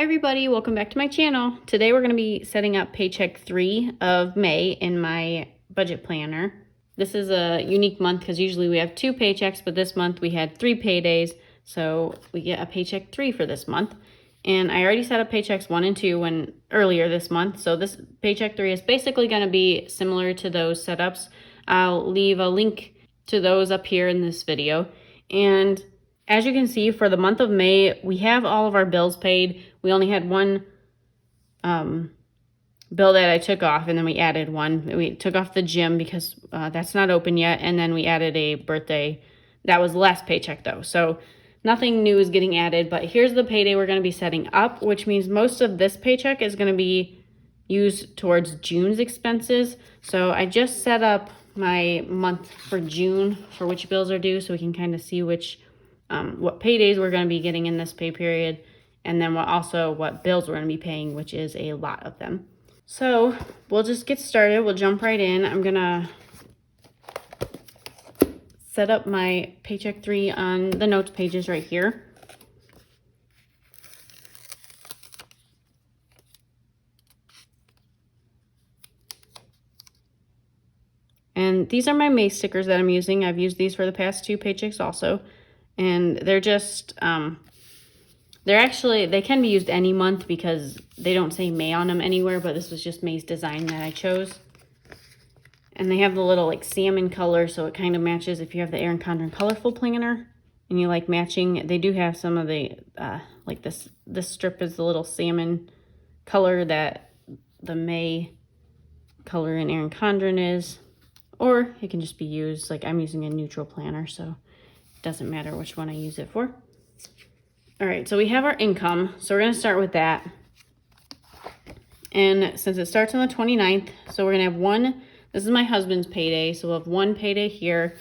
Hi everybody, welcome back to my channel. Today we're going to be setting up paycheck 3 of May in my budget planner. This is a unique month because usually we have 2 paychecks, but this month we had 3 paydays, so we get a paycheck 3 for this month. And I already set up paychecks 1 and 2 earlier this month, so this paycheck 3 is basically going to be similar to those setups. I'll leave a link to those up here in this video. And as you can see, for the month of May, we have all of our bills paid. We only had one bill that I took off, and then we added one. We took off the gym because that's not open yet, and then we added a birthday. That was the last paycheck, though. So nothing new is getting added, but here's the payday we're going to be setting up, which means most of this paycheck is going to be used towards June's expenses. So I just set up my month for June for which bills are due, so we can kind of see which what paydays we're going to be getting in this pay period, and then what bills we're going to be paying, which is a lot of them. So we'll just get started. We'll jump right in. I'm going to set up my paycheck 3 on the notes pages right here. And these are my May stickers that I'm using. I've used these for the past 2 paychecks also. And they're just, they can be used any month because they don't say May on them anywhere, but this was just May's design that I chose. And they have the little like salmon color, so it kind of matches if you have the Erin Condren colorful planner and you like matching. They do have some of the, like this strip is the little salmon color that the May color in Erin Condren is. Or it can just be used, like I'm using a neutral planner, so doesn't matter which one I use it for. All right, so we have our income. So we're gonna start with that. And since it starts on the 29th, so we're gonna have one, this is my husband's payday. So we'll have one payday here.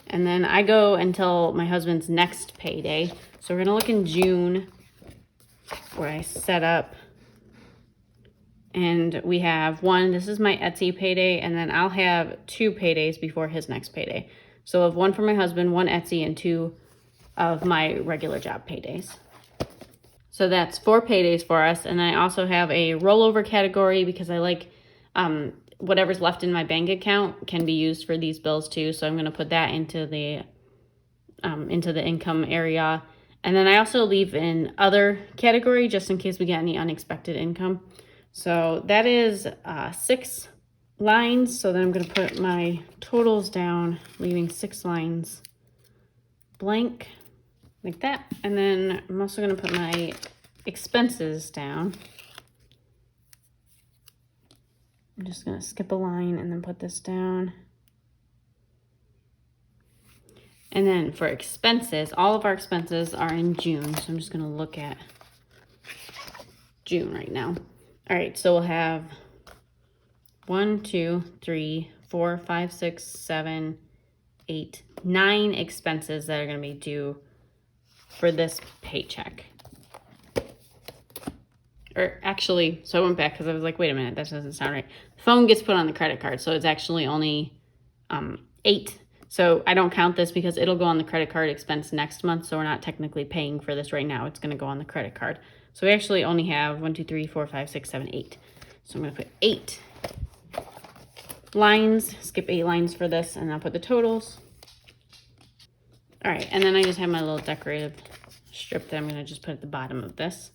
And then I go until my husband's next payday. So we're gonna look in June where I set up. And we have one, this is my Etsy payday, and then I'll have 2 paydays before his next payday. So I'll have one for my husband, 1 Etsy, and 2 of my regular job paydays. So that's 4 paydays for us. And I also have a rollover category because I like whatever's left in my bank account can be used for these bills too. So I'm going to put that into the income area. And then I also leave an other category just in case we get any unexpected income. So that is 6 lines. So then I'm going to put my totals down, leaving 6 lines blank like that. And then I'm also going to put my expenses down. I'm just going to skip a line and then put this down. And then for expenses, all of our expenses are in June. So I'm just going to look at June right now. All right, so we'll have 1, 2, 3, 4, 5, 6, 7, 8, 9 expenses that are going to be due for this paycheck. Or actually, so I went back because I was like, wait a minute, that doesn't sound right. The phone gets put on the credit card, so it's actually only 8. So I don't count this because it'll go on the credit card expense next month, so we're not technically paying for this right now. It's going to go on the credit card. So we actually only have 1, 2, 3, 4, 5, 6, 7, 8. So I'm going to put 8 lines, skip 8 lines for this, and I'll put the totals. All right, and then I just have my little decorative strip that I'm going to just put at the bottom of this.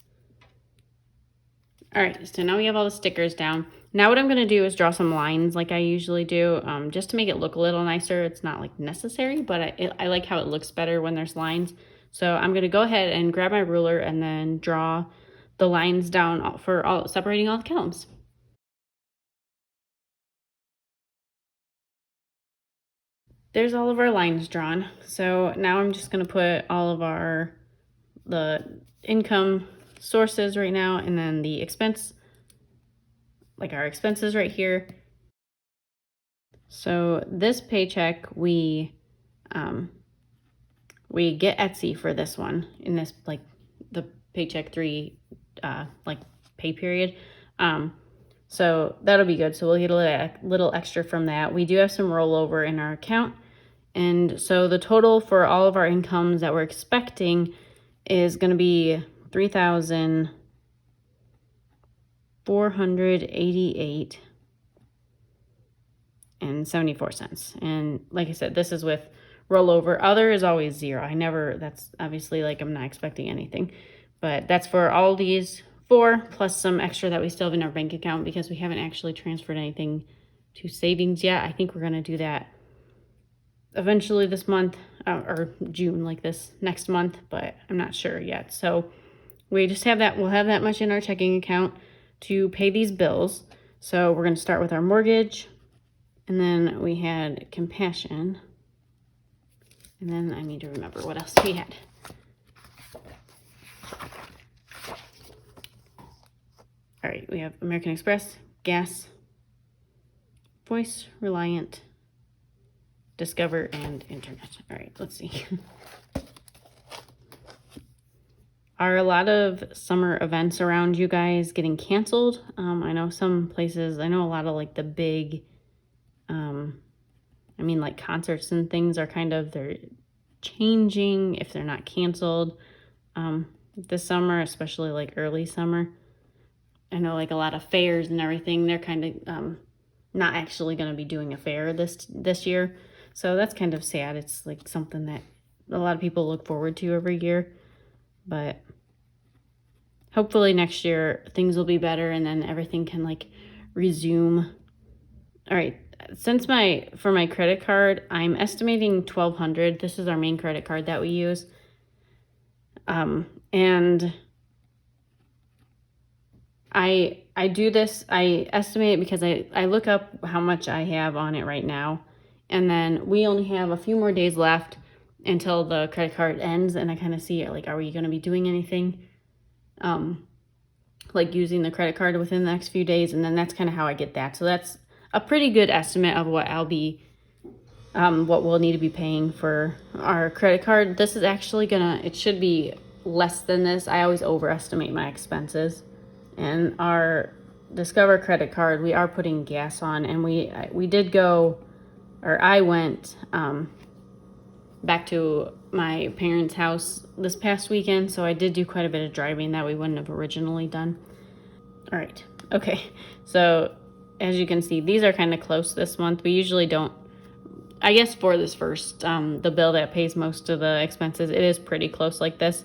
All right, so now we have all the stickers down. Now what I'm going to do is draw some lines like I usually do, just to make it look a little nicer. It's not like necessary, but I like how it looks better when there's lines. So I'm going to go ahead and grab my ruler and then draw the lines down for separating all the columns. There's all of our lines drawn. So now I'm just going to put all of the income sources right now, and then the expense, like our expenses right here. So this paycheck, we get Etsy for this one in this, like the paycheck 3 like pay period. So that'll be good. So we'll get a little extra from that. We do have some rollover in our account. And so the total for all of our incomes that we're expecting is going to be $3,000 $488.74. And like I said, this is with rollover. Other is always zero. That's obviously like I'm not expecting anything. But that's for all these 4 plus some extra that we still have in our bank account because we haven't actually transferred anything to savings yet. I think we're going to do that eventually this month or June, like this next month, but I'm not sure yet. So we just have that. We'll have that much in our checking account to pay these bills. So we're going to start with our mortgage, and then we had compassion, and then I need to remember what else we had. All right, we have American Express, gas, Voice, Reliant, Discover, and Internet. All right, let's see. Are a lot of summer events around you guys getting canceled? I know some places, I know a lot of like the big, like concerts and things are they're changing if they're not canceled this summer, especially like early summer. I know like a lot of fairs and everything, they're not actually going to be doing a fair this year. So that's kind of sad. It's like something that a lot of people look forward to every year. But hopefully next year things will be better and then everything can like resume. All right. For my credit card, I'm estimating $1,200. This is our main credit card that we use. And I do this, I estimate it because I look up how much I have on it right now. And then we only have a few more days left until the credit card ends. And I kind of see like, are we going to be doing anything? Like using the credit card within the next few days. And then that's kind of how I get that. So that's a pretty good estimate of what what we'll need to be paying for our credit card. This is actually it should be less than this. I always overestimate my expenses. And our Discover credit card, we are putting gas on, and we did go, or I went back to my parents' house this past weekend, so I did do quite a bit of driving that we wouldn't have originally done. All right, okay, so as you can see, these are kind of close this month. We usually don't, I guess for this first, the bill that pays most of the expenses, it is pretty close like this.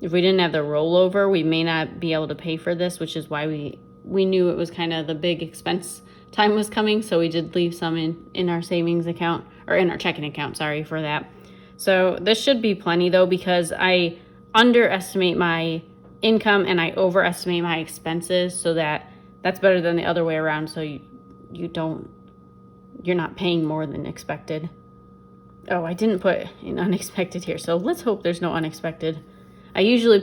If we didn't have the rollover, we may not be able to pay for this, which is why we knew it was kind of the big expense time was coming. So we did leave some in our savings account, or in our checking account, sorry for that. So this should be plenty though, because I underestimate my income and I overestimate my expenses, so that's better than the other way around. So you're not paying more than expected. Oh, I didn't put in unexpected here. So let's hope there's no unexpected. I usually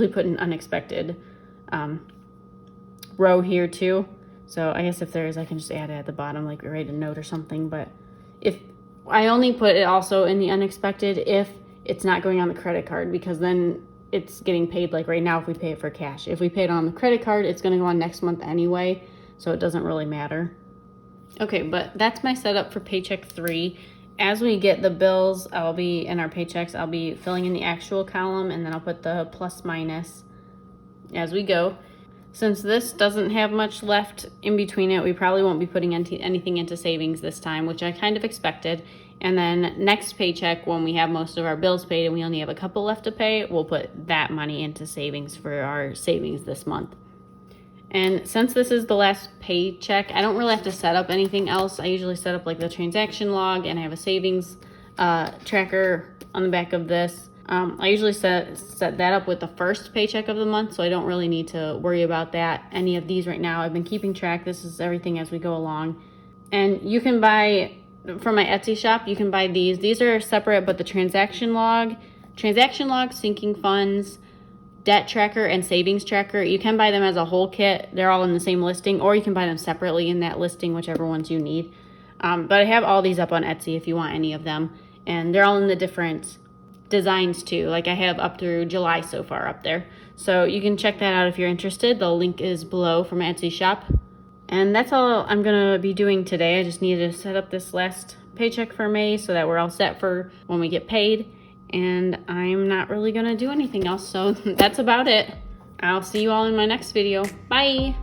put an unexpected row here too. So I guess if there is, I can just add it at the bottom, like write a note or something. But if I only put it also in the unexpected if it's not going on the credit card, because then it's getting paid like right now if we pay it for cash. If we pay it on the credit card, it's going to go on next month anyway, so it doesn't really matter. Okay, but that's my setup for Paycheck 3. As we get the bills, I'll be in our paychecks, I'll be filling in the actual column, and then I'll put the plus minus as we go. Since this doesn't have much left in between it, we probably won't be putting anything into savings this time, which I kind of expected. And then next paycheck, when we have most of our bills paid and we only have a couple left to pay, we'll put that money into savings for our savings this month. And since this is the last paycheck, I don't really have to set up anything else. I usually set up like the transaction log, and I have a savings tracker on the back of this. I usually set that up with the first paycheck of the month, so I don't really need to worry about any of these right now. I've been keeping track. This is everything as we go along. And you can buy, from my Etsy shop, you can buy these. These are separate, but the transaction log, sinking funds, debt tracker, and savings tracker, you can buy them as a whole kit. They're all in the same listing, or you can buy them separately in that listing, whichever ones you need. But I have all these up on Etsy if you want any of them, and they're all in the different designs too. Like I have up through July so far up there, so you can check that out if you're interested. The link is below from my Etsy shop. And that's all I'm gonna be doing today. I just needed to set up this last paycheck for May so that we're all set for when we get paid. And I'm not really gonna do anything else, so that's about it. I'll see you all in my next video. Bye.